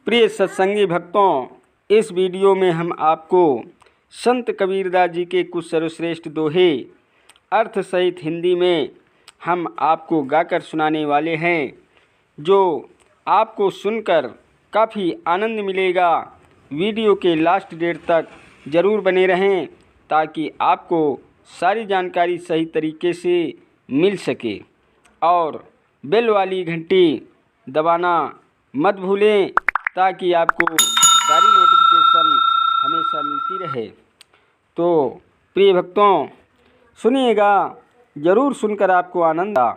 प्रिय सत्संगी भक्तों, इस वीडियो में हम आपको संत कबीरदास जी के कुछ सर्वश्रेष्ठ दोहे अर्थ सहित हिंदी में हम आपको गाकर सुनाने वाले हैं, जो आपको सुनकर काफ़ी आनंद मिलेगा। वीडियो के लास्ट डेट तक ज़रूर बने रहें ताकि आपको सारी जानकारी सही तरीके से मिल सके और बेल वाली घंटी दबाना मत भूलें ताकि आपको सारी नोटिफिकेशन हमेशा मिलती रहे। तो प्रिय भक्तों, सुनिएगा, ज़रूर सुनकर आपको आनंद आ।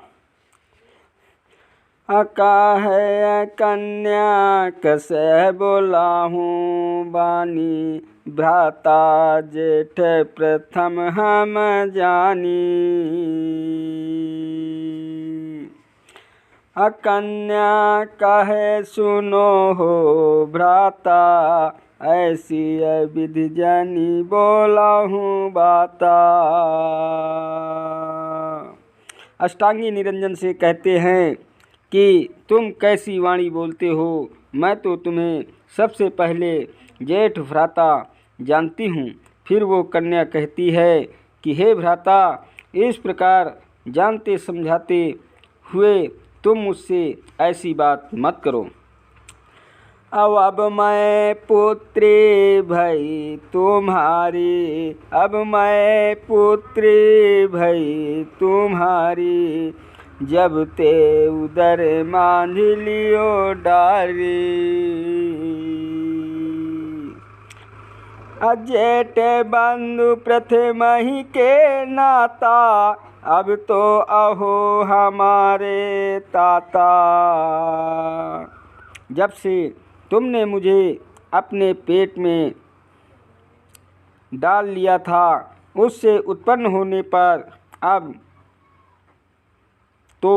काहे कन्या कसे बोलाहूँ बानी, भ्राता जेठ प्रथम हम जानी। कन्या कहे सुनो हो भ्राता, ऐसी विधि जनी बोलाहूँ बाता। अष्टांगी निरंजन से कहते हैं कि तुम कैसी वाणी बोलते हो, मैं तो तुम्हें सबसे पहले जेठ भ्राता जानती हूँ। फिर वो कन्या कहती है कि हे भ्राता, इस प्रकार जानते समझाते हुए तुम मुझसे ऐसी बात मत करो। अब मैं पुत्री भई तुम्हारी, अब मैं पुत्री भई तुम्हारी, जब ते उदर मांझ लियो डारी। जेठ बंधु प्रथम ही के नाता, अब तो अहो हमारे ताता। जब से तुमने मुझे अपने पेट में डाल लिया था, उससे उत्पन्न होने पर अब तो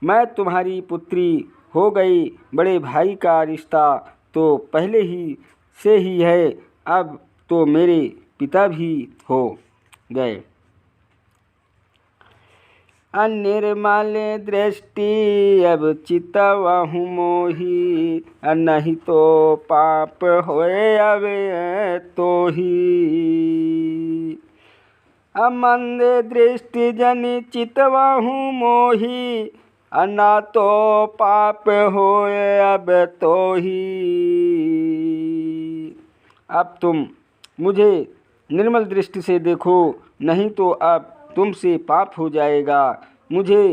मैं तुम्हारी पुत्री हो गई। बड़े भाई का रिश्ता तो पहले ही से ही है, अब तो मेरे पिता भी हो गए। निर्मल दृष्टि अब चितवहु मोही, नहीं तो पाप होए अब तो ही। मंद दृष्टि जनि चितवहु मोही, ना तो पाप होए अब तो ही। अब तुम मुझे निर्मल दृष्टि से देखो, नहीं तो अब तुमसे पाप हो जाएगा। मुझे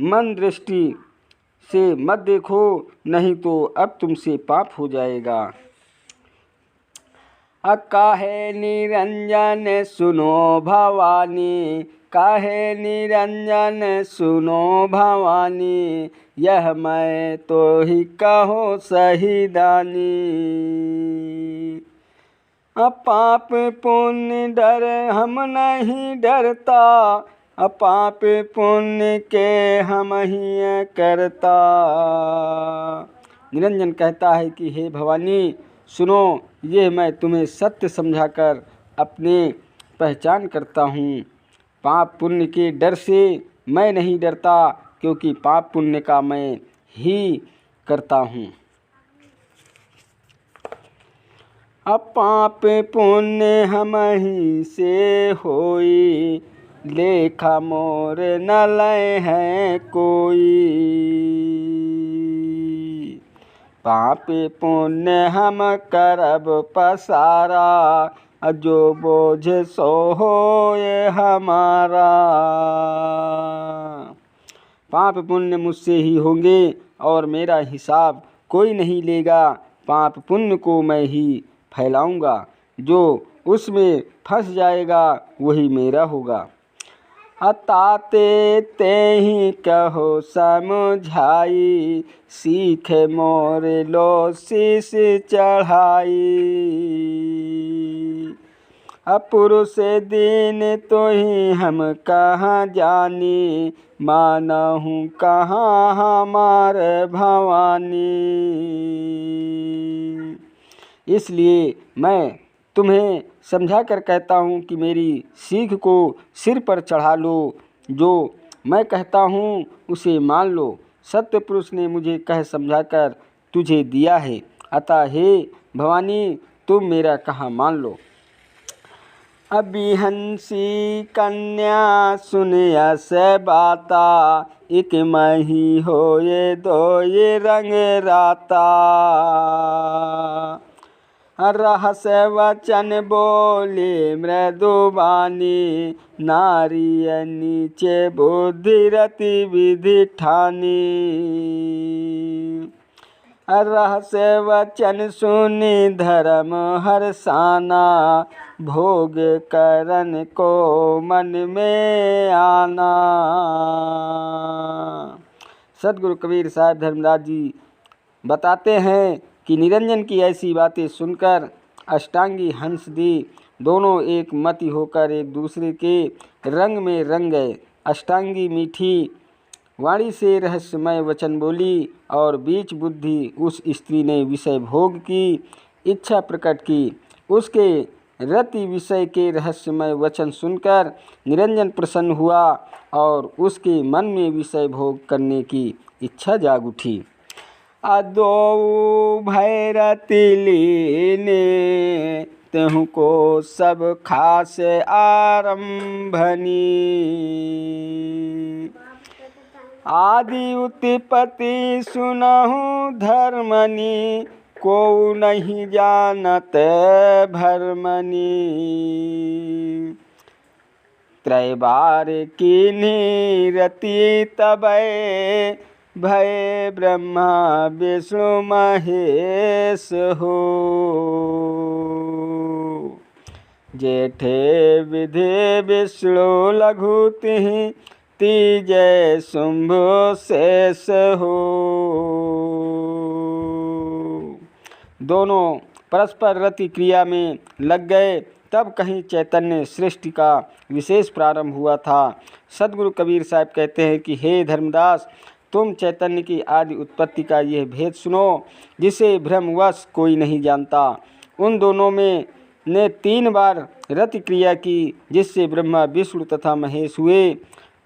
मन दृष्टि से मत देखो, नहीं तो अब तुमसे पाप हो जाएगा। काहे निरंजन सुनो भवानी, काहे निरंजन सुनो भवानी, यह मैं तो ही कहो सही दानी। पाप पुण्य डर हम नहीं डरता, पाप पुण्य के हम ही करता। निरंजन कहता है कि हे भवानी, सुनो, ये मैं तुम्हें सत्य समझाकर अपने पहचान करता हूँ। पाप पुण्य के डर से मैं नहीं डरता, क्योंकि पाप पुण्य का मैं ही करता हूँ। पाप पुण्य हम ही से होई, लेखा मोर न लय है कोई। पाप पुण्य हम करब पसारा, जो बोझ सो होए हमारा। पाप पुण्य मुझसे ही होंगे और मेरा हिसाब कोई नहीं लेगा। पाप पुण्य को मैं ही फैलाऊंगा, जो उसमें फंस जाएगा वही मेरा होगा। ताते ते ही कहो समझाई, सीख मोर लो शीश चढ़ाई। पुरुष दीन तो ही हम कहाँ जानी, मानहूँ कहाँ हमार भवानी। इसलिए मैं तुम्हें समझा कर कहता हूँ कि मेरी सीख को सिर पर चढ़ा लो, जो मैं कहता हूँ उसे मान लो। सत्य पुरुष ने मुझे कह समझाकर तुझे दिया है, अतः हे भवानी तुम मेरा कहा मान लो। अबिहंसी कन्या सुनिया से बाता, एक मही हो ये दो ये रंग राता। रहस्य वचन बोले मृदुबानी, नारी नीचे बुद्धि रति विधि ठानी। रहस्य वचन सुनी धर्म हर्षाना, भोग करन को मन में आना। सदगुरु कबीर साहब धर्मदास जी बताते हैं कि निरंजन की ऐसी बातें सुनकर अष्टांगी हंस दी दोनों एक मति होकर एक दूसरे के रंग में रंग गए। अष्टांगी मीठी वाणी से रहस्यमय वचन बोली और बीच बुद्धि उस स्त्री ने विषय भोग की इच्छा प्रकट की। उसके रति विषय के रहस्यमय वचन सुनकर निरंजन प्रसन्न हुआ और उसके मन में विषय भोग करने की इच्छा जाग उठी। अदो भैरति लीने तेहु को सब खास आरंभनी, आदि उत्पत्ति सुनहु धर्मनी, को नहीं जानत भरमनी। त्रैबार कीन्ही रति तबै, भय ब्रह्मा विष्णु महेश हो। जेठे विधि विष्णु लघु तिहि, तीजय शुंभ शेष हो। दोनों परस्पर रति क्रिया में लग गए। तब कहीं चैतन्य सृष्टि का विशेष प्रारंभ हुआ था। सदगुरु कबीर साहब कहते हैं कि हे धर्मदास, तुम चैतन्य की आदि उत्पत्ति का यह भेद सुनो जिसे भ्रमवश कोई नहीं जानता। उन दोनों में ने 3 बार रति क्रिया की जिससे ब्रह्मा विष्णु तथा महेश हुए।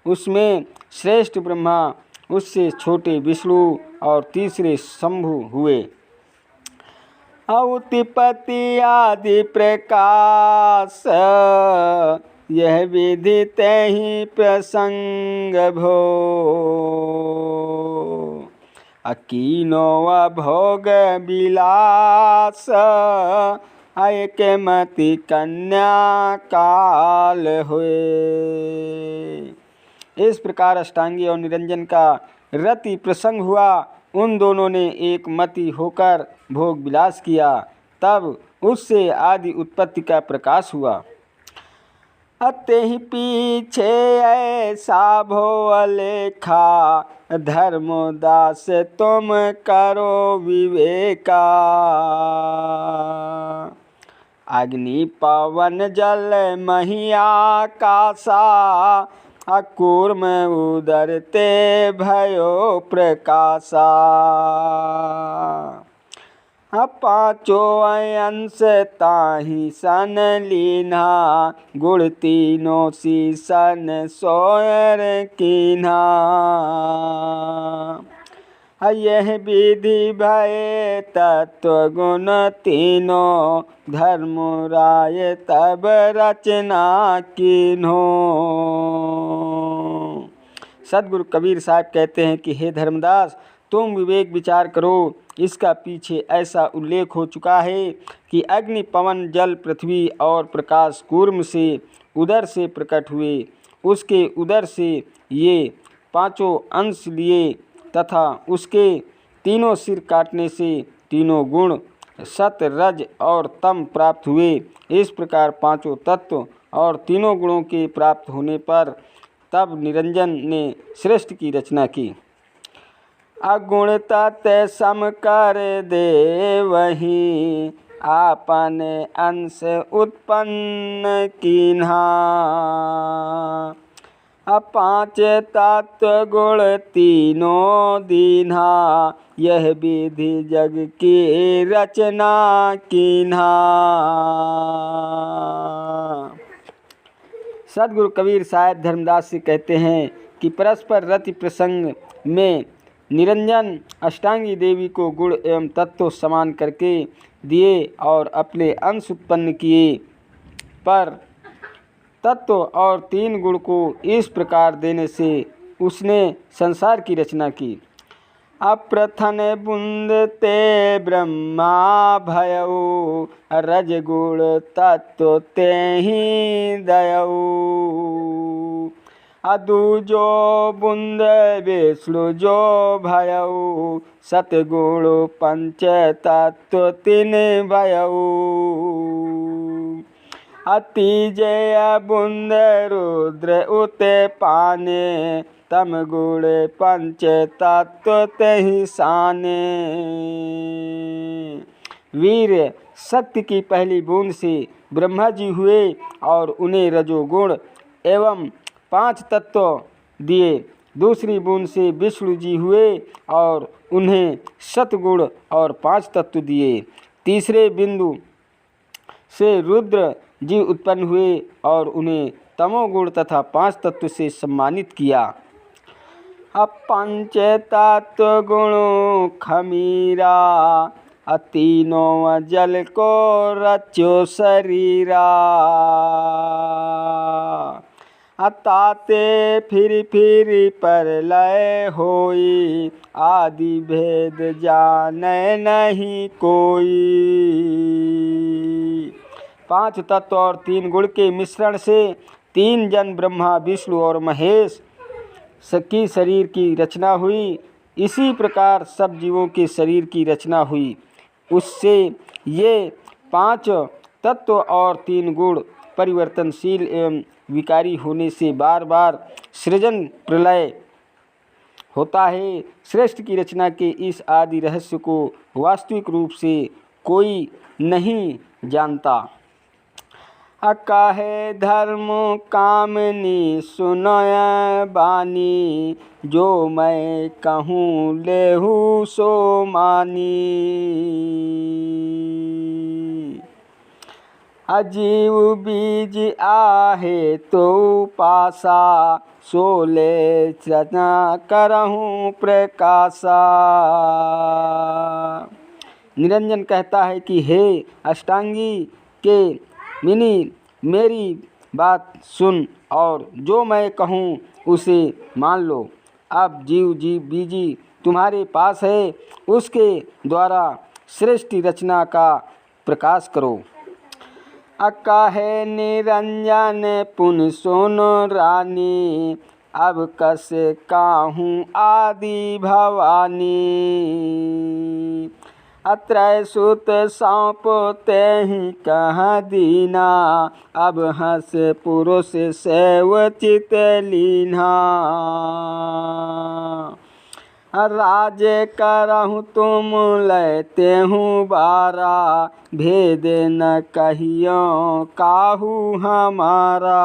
उसमें श्रेष्ठ ब्रह्मा, उससे छोटे विष्णु और तीसरे शंभु हुए। उत्पत्ति आदि प्रकाश, यह विधि तेहि प्रसंग भो। अकीनो भोग विलास, एक मति कन्या काल हुए। इस प्रकार अष्टांगी और निरंजन का रति प्रसंग हुआ। उन दोनों ने एक मति होकर भोग विलास किया। तब उससे आदि उत्पत्ति का प्रकाश हुआ। अते ही पीछे ऐसा भो अलेखा, धर्मदास तुम करो विवेका। अग्नि पवन जल मही आकाशा, अकूर्म उदरते भयो प्रकाशा। पाँचों अंश ताहि सन लीन्हा, गुण तीनों सन सोयर कीन्हा। यह विधि भय तत्व गुण तीनों, धर्म राय तब रचना कीन्हो। सदगुरु कबीर साहब कहते हैं कि हे धर्मदास, तुम विवेक विचार करो। इसका पीछे ऐसा उल्लेख हो चुका है कि अग्नि पवन जल पृथ्वी और प्रकाश कूर्म से उदर से प्रकट हुए। उसके उदर से ये 5 अंश लिए तथा उसके तीनों सिर काटने से तीनों गुण सत रज और तम प्राप्त हुए। इस प्रकार 5 तत्व और तीनों गुणों के प्राप्त होने पर तब निरंजन ने सृष्टि की रचना की। अगुण तत्व सम कर दे वही, आपन अंश उत्पन्न कीन्हा। 5 तत्व गुण तीनों दीन्हा, यह विधि जग की रचना कीन्हा। सदगुरु कबीर साहब धर्मदास से कहते हैं कि परस्पर रति प्रसंग में निरंजन अष्टांगी देवी को गुण एवं तत्व समान करके दिए और अपने अंश उत्पन्न किए, पर तत्व और 3 गुण को इस प्रकार देने से उसने संसार की रचना की। अप्रथन बुंद ते ब्रह्मा भयऊ, रजगुण तत्व ते ही दयऊ। अदूजो बुंद विष्णु जो भयऊ, सतगुण पंच तत्व तीन भयऊ। अति जय बुंद रुद्र उते पाने, तम गुण पंच तत्व तेहि साने। वीर शक्ति की पहली बूंद से ब्रह्मा जी हुए और उन्हें रजोगुण एवं 5 तत्व दिए। दूसरी बूंद से विष्णु जी हुए और उन्हें सतगुण और 5 तत्व दिए। तीसरे बिंदु से रुद्र जी उत्पन्न हुए और उन्हें तमोगुण तथा 5 तत्व से सम्मानित किया। पंच तत्व गुण खमीरा, तीनों जल को रचो शरीरा। ताते फिर पर लय होई, आदि भेद जाने नहीं कोई। 5 तत्व और 3 गुण के मिश्रण से 3 जन ब्रह्मा विष्णु और महेश की शरीर की रचना हुई। इसी प्रकार सब जीवों के शरीर की रचना हुई। उससे ये 5 तत्व और 3 गुण परिवर्तनशील एवं विकारी होने से बार बार सृजन प्रलय होता है। श्रेष्ठ की रचना के इस आदि रहस्य को वास्तविक रूप से कोई नहीं जानता। काहे धर्म कामनी सुनय बानी, जो मैं कहूँ लेहू सो मानी। अजीव बीज आहे तो पासा, सोले चना करहूँ प्रकाशा। निरंजन कहता है कि हे अष्टांगी के मिनी, मेरी बात सुन और जो मैं कहूँ उसे मान लो। अब जीव जी बीजी तुम्हारे पास है, उसके द्वारा श्रेष्ठ रचना का प्रकाश करो। काहे निरंजन पुन सुन रानी, अब कस काहूँ आदि भवानी। अत्रय सुत सौंप तेहि कह दीना, अब हंस पुरुष सेव चित लीन्हा। राज करहूँ तुम लेते हूँ बारा, भेद न कहियो काहू हमारा।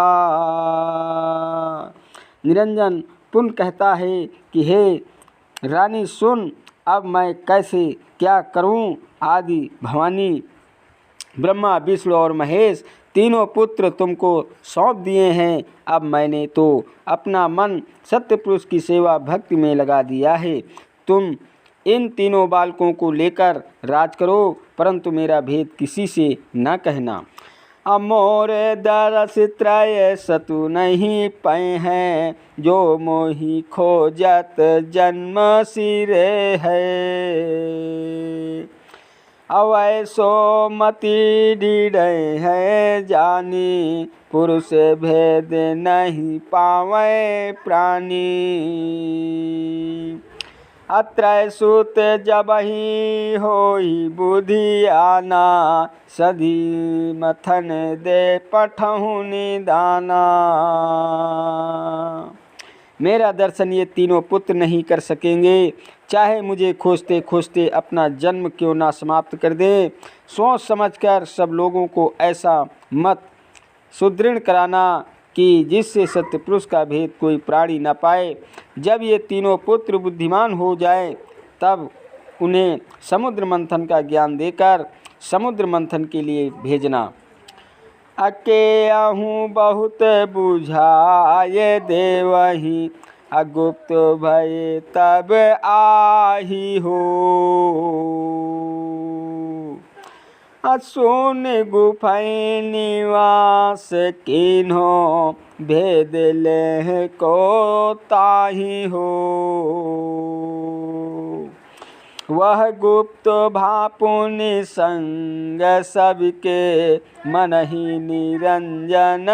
निरंजन पुन कहता है कि हे रानी सुन, अब मैं कैसे क्या करूं। आदि भवानी ब्रह्मा विष्णु और महेश तीनों पुत्र तुमको सौंप दिए हैं। अब मैंने तो अपना मन सत्य पुरुष की सेवा भक्ति में लगा दिया है। तुम इन तीनों बालकों को लेकर राज करो, परंतु मेरा भेद किसी से न कहना। अमोर दरस त्रय सतु नहीं पै हैं, जो मोहि खोजत जन्म सिरे है। अवैसो मति ढीढ़ै है जानी, पुरुष भेद नहीं पावै प्राणी। अत्रय सुत जबहि होई बुद्धि आना, सधी मथन दे पठहु निदाना। मेरा दर्शन ये तीनों पुत्र नहीं कर सकेंगे, चाहे मुझे खोजते खोजते अपना जन्म क्यों ना समाप्त कर दे। सोच समझकर सब लोगों को ऐसा मत सुदृढ़ कराना कि जिससे सत्य पुरुष का भेद कोई प्राणी न पाए। जब ये तीनों पुत्र बुद्धिमान हो जाए तब उन्हें समुद्र मंथन का ज्ञान देकर समुद्र मंथन के लिए भेजना। अके अहूँ बहुत बुझाए देवही, गुप्त भय तब आही हो। शून्य गुफाएं निवास किन्हो भेद ले को ताही हो। वह गुप्त भापुन संग सबके मन ही निरंजन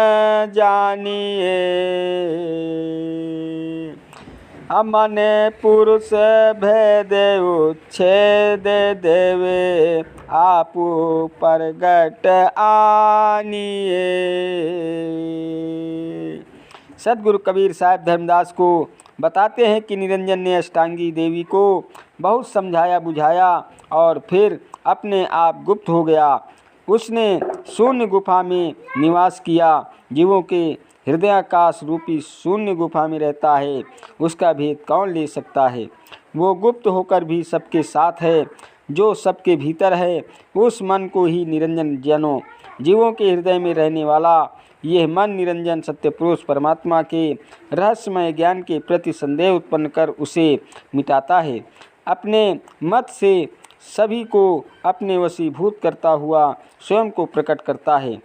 जानिए। मन पुरुष भेद उच्छेद देवे आप प्रगट आनिए। सदगुरु कबीर साहब धर्मदास को बताते हैं कि निरंजन ने अष्टांगी देवी को बहुत समझाया बुझाया और फिर अपने आप गुप्त हो गया। उसने शून्य गुफा में निवास किया। जीवों के हृदयाकाश रूपी शून्य गुफा में रहता है, उसका भेद कौन ले सकता है। वो गुप्त होकर भी सबके साथ है, जो सबके भीतर है। उस मन को ही निरंजन जानो। जीवों के हृदय में रहने वाला यह मन निरंजन सत्य पुरुष परमात्मा के रहस्यमय ज्ञान के प्रति संदेह उत्पन्न कर उसे मिटाता है। अपने मत से सभी को अपने वशीभूत करता हुआ स्वयं को प्रकट करता है।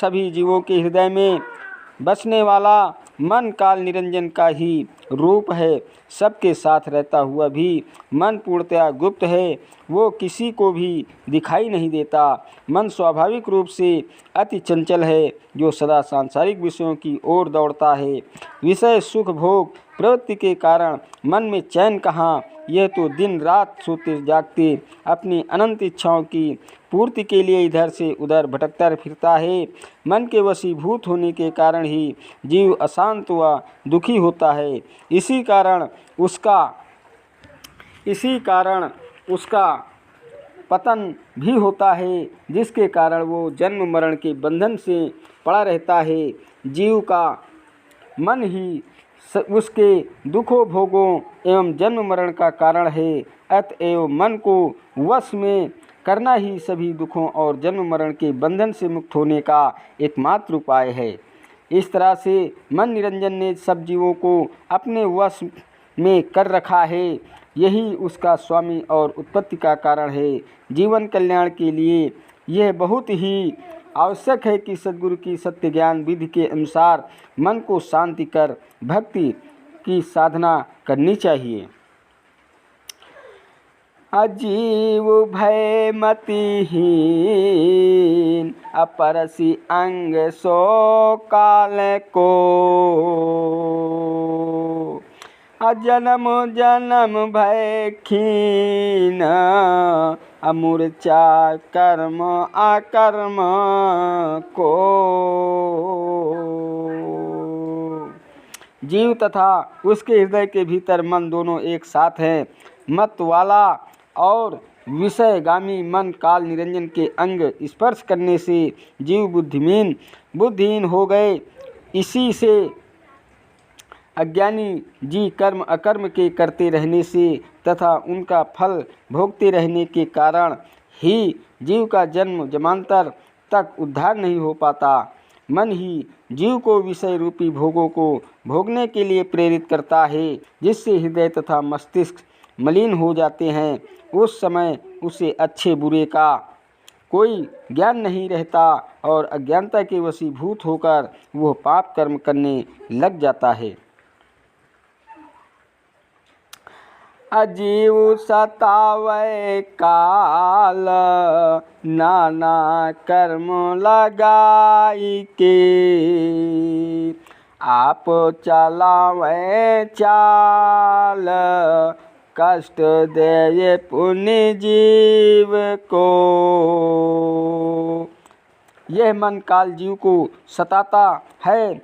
सभी जीवों के हृदय में बसने वाला मन काल निरंजन का ही रूप है। सबके साथ रहता हुआ भी मन पूर्णतया गुप्त है। वो किसी को भी दिखाई नहीं देता। मन स्वाभाविक रूप से अति चंचल है, जो सदा सांसारिक विषयों की ओर दौड़ता है। विषय सुख भोग प्रवृत्ति के कारण मन में चैन कहाँ। यह तो दिन रात सोते जागते अपनी अनंत इच्छाओं की पूर्ति के लिए इधर से उधर भटकता फिरता है। मन के वशीभूत होने के कारण ही जीव अशांत व दुखी होता है। इसी कारण उसका पतन भी होता है, जिसके कारण वो जन्म मरण के बंधन से पड़ा रहता है। जीव का मन ही उसके दुखों भोगों एवं जन्म मरण का कारण है। अतएव मन को वश में करना ही सभी दुखों और जन्म मरण के बंधन से मुक्त होने का एकमात्र उपाय है। इस तरह से मन निरंजन ने सब जीवों को अपने वश में कर रखा है। यही उसका स्वामी और उत्पत्ति का कारण है। जीवन कल्याण के लिए यह बहुत ही आवश्यक है कि सद्गुरु की सत्य ज्ञान विधि के अनुसार मन को शांति कर भक्ति की साधना करनी चाहिए। अजीव भय मतिहीन अपरसी अंग सो काल को। जन्म जन्म भय खीन अमूर्छा कर्म अकर्म को। जीव तथा उसके हृदय के भीतर मन दोनों एक साथ हैं। मत वाला और विषयगामी मन काल निरंजन के अंग स्पर्श करने से जीव बुद्धिहीन हो गए। इसी से अज्ञानी जी कर्म अकर्म के करते रहने से तथा उनका फल भोगते रहने के कारण ही जीव का जन्म जन्मांतर तक उद्धार नहीं हो पाता। मन ही जीव को विषय रूपी भोगों को भोगने के लिए प्रेरित करता है, जिससे हृदय तथा मस्तिष्क मलिन हो जाते हैं। उस समय उसे अच्छे बुरे का कोई ज्ञान नहीं रहता और अज्ञानता के वशीभूत होकर वह पाप कर्म करने लग जाता है। अजीव सतावै काल नाना कर्म लगाई के। आप चलावै चाल कष्ट दे पुण्य जीव को। यह मन काल जीव को सताता है।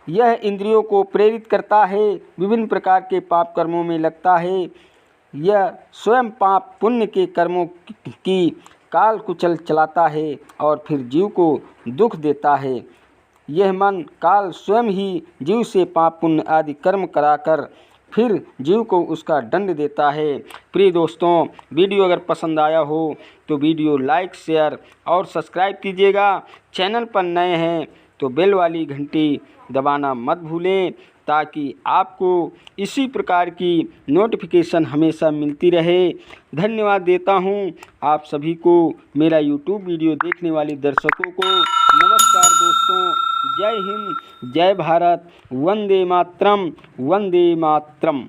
यह इंद्रियों को प्रेरित करता है, विभिन्न प्रकार के पाप कर्मों में लगता है। यह स्वयं पाप पुण्य के कर्मों की काल कुचल चलाता है और फिर जीव को दुख देता है। यह मन काल स्वयं ही जीव से पाप पुण्य आदि कर्म कराकर फिर जीव को उसका दंड देता है। प्रिय दोस्तों, वीडियो अगर पसंद आया हो तो वीडियो लाइक शेयर और सब्सक्राइब कीजिएगा। चैनल पर नए हैं तो बेल वाली घंटी दबाना मत भूलें ताकि आपको इसी प्रकार की नोटिफिकेशन हमेशा मिलती रहे। धन्यवाद देता हूँ आप सभी को, मेरा यूट्यूब वीडियो देखने वाले दर्शकों को। नमस्कार दोस्तों, जय हिंद, जय भारत, वंदे मातरम, वंदे मातरम।